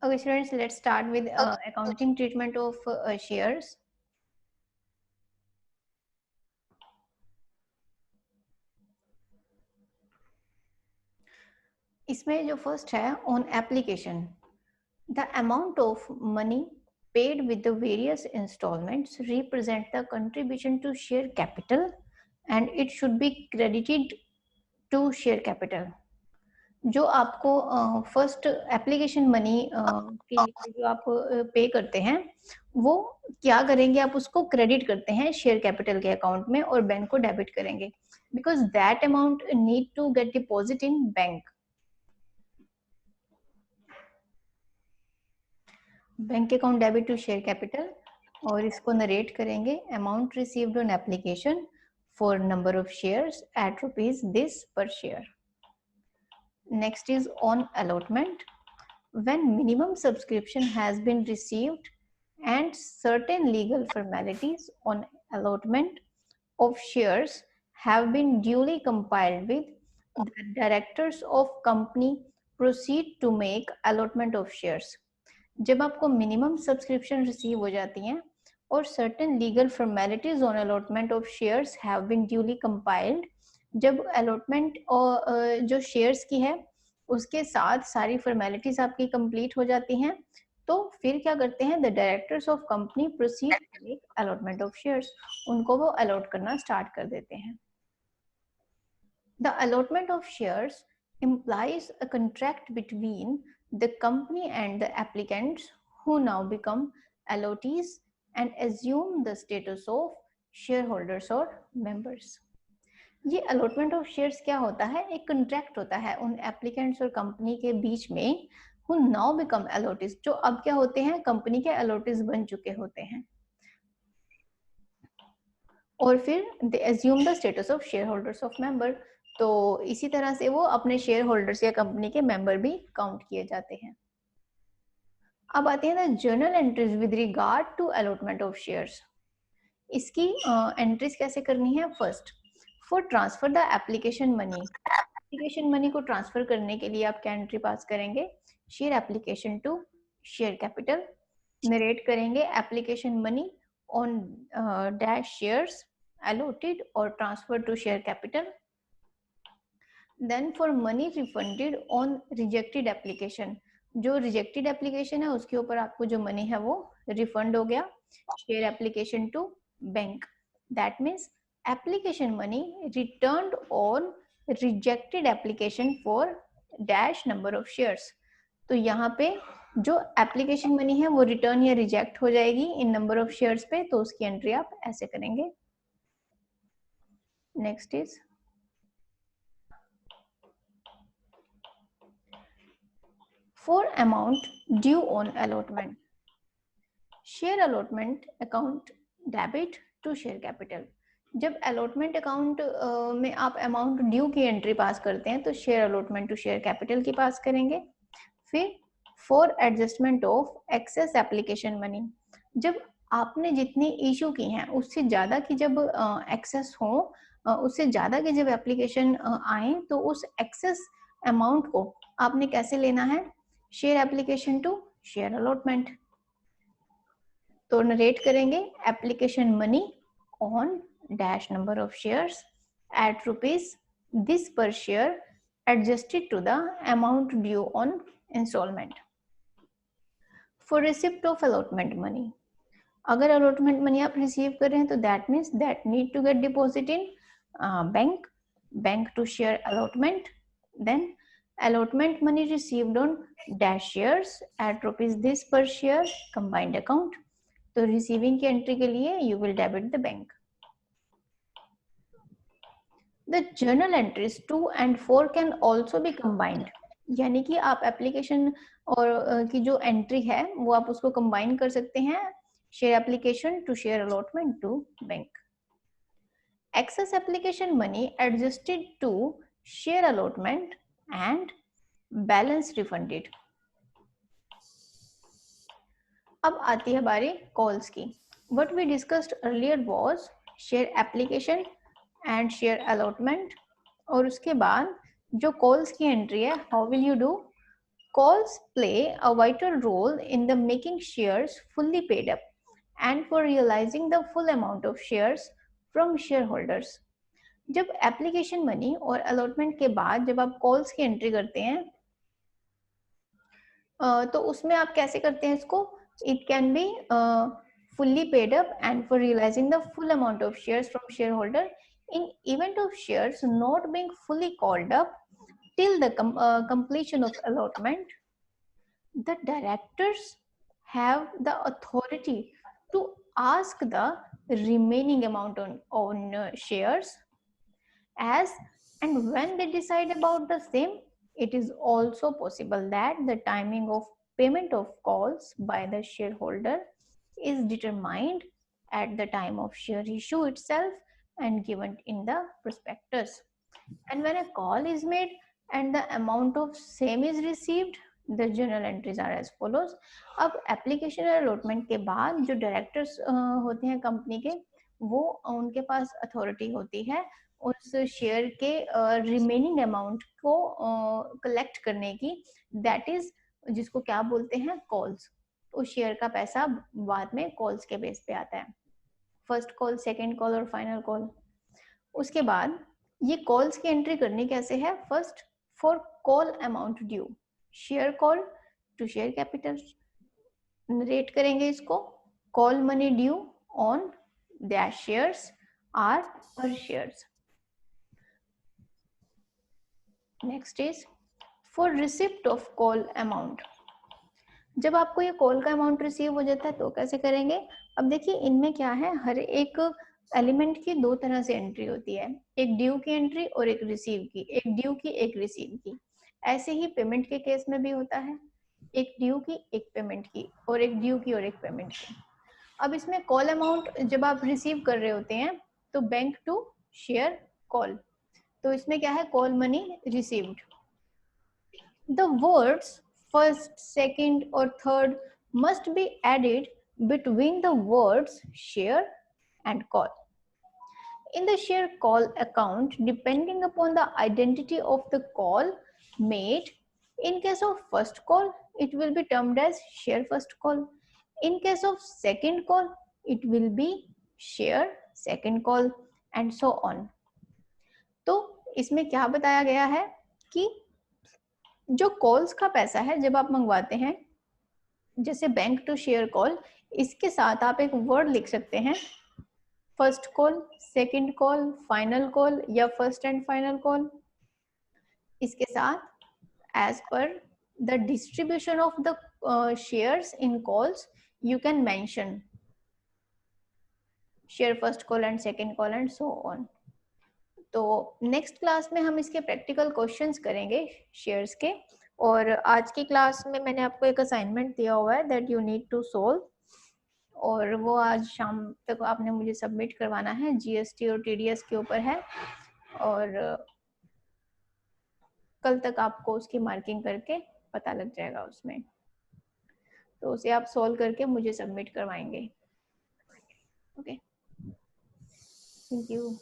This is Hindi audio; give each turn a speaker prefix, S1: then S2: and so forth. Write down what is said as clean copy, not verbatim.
S1: Okay, students, let's start with accounting treatment of shares. इसमें जो फर्स्ट है on application, the amount of money paid with the various installments represent the contribution to share capital and it should be credited to share capital. जो आपको फर्स्ट एप्लीकेशन मनी के लिए जो आप पे करते हैं वो क्या करेंगे, आप उसको क्रेडिट करते हैं शेयर कैपिटल के अकाउंट में और बैंक को डेबिट करेंगे because that amount need to get deposit in bank. Bank account debit to share capital और इसको नरेट करेंगे amount received on application for number of shares at rupees this per share. Next is on allotment. When minimum subscription has been received and certain legal formalities on allotment of shares have been duly compiled with, the directors of company proceed to make allotment of shares. जब आपको minimum subscription receive हो जाती हैं और certain legal formalities on allotment of shares have been duly compiled, जब allotment और जो shares की है उसके साथ सारी फॉर्मेलिटीज आपकी कंप्लीट हो जाती हैं तो फिर क्या करते हैं, the directors of company proceed to make allotment of shares. उनको वो अलॉट करना स्टार्ट कर देते हैं. The allotment of shares implies a contract between the company and the applicants who now become allottees and assume the status of shareholders or members. ये अलॉटमेंट ऑफ शेयर्स क्या होता है, एक कॉन्ट्रैक्ट होता है उन एप्लीकेंट्स और कंपनी के बीच में हु नाउ बिकम अलॉटीज, जो अब क्या होते हैं, कंपनी के अलॉटीज बन चुके होते हैं और फिर they assume the status of shareholders of member. तो इसी तरह से वो अपने शेयर होल्डर्स या कंपनी के मेंबर भी काउंट किए जाते हैं. अब आते हैं the journal entries with regard to allotment of shares. इसकी एंट्रीज कैसे करनी है. First, for transfer the application money. Application money को ट्रांसफर करने के लिए आप क्या एंट्री पास करेंगे, share application to share capital. Narrate करेंगे application money on dash shares allotted और transfer to share capital. Then for money refunded on rejected application, जो रिजेक्टेड एप्लीकेशन है उसके ऊपर आपको जो मनी है वो रिफंड हो गया, share application to bank. That means application money returned on rejected application for dash number of shares. तो यहाँ पे जो एप्लीकेशन मनी है वो रिटर्न या रिजेक्ट हो जाएगी इन नंबर ऑफ शेयर्स पे, तो उसकी एंट्री आप ऐसे करेंगे. Next is for amount due on allotment. Share allotment account debit to share capital. जब अलॉटमेंट अकाउंट में आप अमाउंट ड्यू की एंट्री पास करते हैं तो share allotment to share capital की पास करेंगे. फिर for adjustment of excess application money, जब आपने जितनी इशू की हैं उससे ज़्यादा की जब एक्सेस हो, उससे ज़्यादा की जब एप्लीकेशन आए तो उस एक्सेस अमाउंट को आपने कैसे लेना है, share application to share allotment. तो नरेट करेंगे application money on dash number of shares at rupees this per share adjusted to the amount due on installment. For receipt of allotment money, अगर allotment money आप receive कर रहे हैं तो that means that need to get deposit in bank to share allotment. Then allotment money received on dash shares at rupees this per share combined account. तो receiving की entry के लिए you will debit the bank. The journal entries 2 and 4 can also be combined. यानी कि आप एप्लीकेशन और की जो एंट्री है वो आप उसको कंबाइन कर सकते हैं, share application to share allotment to bank. Excess application money adjusted to share allotment and balance refunded. अब आती है बारी कॉल्स की. What we discussed earlier was share application and share allotment, और उसके बाद जो कॉल्स की एंट्री है, how will you do Calls play a vital role in the making shares fully paid up and for realizing the full amount of shares from shareholders. जब एप्लीकेशन मनी और अलॉटमेंट के बाद जब आप कॉल्स की एंट्री करते हैं तो उसमें आप कैसे करते हैं इसको? It can be fully paid up and for realizing the full amount of shares from shareholder in event of shares not being fully called up till the completion of allotment. The directors have the authority to ask the remaining amount on shares as and when they decide about the same. It is also possible that the timing of payment of calls by the shareholder is determined at the time of share issue itself and given in the prospectus. And when a call is made and the amount of same is received, the journal entries are as follows. अब एप्लीकेशन अलॉटमेंट के बाद जो डायरेक्टर्स होते हैं कंपनी के, वो उनके पास अथॉरिटी होती है उस शेयर के रिमेनिंग अमाउंट को कलेक्ट करने की, दैट इज जिसको क्या बोलते हैं, कॉल्स. उस शेयर का पैसा बाद में कॉल्स के बेस पे आता है, फर्स्ट कॉल, सेकंड कॉल और फाइनल कॉल. उसके बाद ये कॉल्स की एंट्री करनी कैसे है? First, for call amount due, share call to share capital, rate करेंगे इसको, call money due on that shares are per shares. Next is for receipt of call amount. जब आपको ये कॉल का अमाउंट रिसीव हो जाता है तो कैसे करेंगे? अब देखिए इनमें क्या है, हर एक एलिमेंट की दो तरह से एंट्री होती है, एक ड्यू की एंट्री और एक रिसीव की, एक ड्यू की एक रिसीव की. ऐसे ही पेमेंट के केस में भी होता है, एक ड्यू की एक पेमेंट की और एक ड्यू की और एक पेमेंट की. अब इसमें कॉल अमाउंट जब आप रिसीव कर रहे होते हैं तो बैंक टू शेयर कॉल, तो इसमें क्या है, call money received. The words first, second or third must be added between the words share and call. In the share call account, depending upon the identity of the call made, in case of first call, it will be termed as share first call. In case of second call, it will be share second call and so on. तो इसमें क्या बताया गया है कि जो कॉल्स का पैसा है जब आप मंगवाते हैं, जैसे बैंक टू शेयर कॉल, इसके साथ आप एक वर्ड लिख सकते हैं, first call, second call, final call या फर्स्ट एंड फाइनल कॉल. इसके साथ as per the distribution of the shares in calls you can mention share first call and second call and so on. तो नेक्स्ट क्लास में हम इसके प्रैक्टिकल क्वेश्चंस करेंगे शेयर्स के. और आज की क्लास में मैंने आपको एक असाइनमेंट दिया हुआ है that you need to solve, और वो आज शाम तक आपने मुझे सबमिट करवाना है. जीएसटी और टीडीएस के ऊपर है और कल तक आपको उसकी मार्किंग करके पता लग जाएगा उसमें, तो उसे आप सोल्व करके मुझे सबमिट करवाएंगे. Okay, thank you.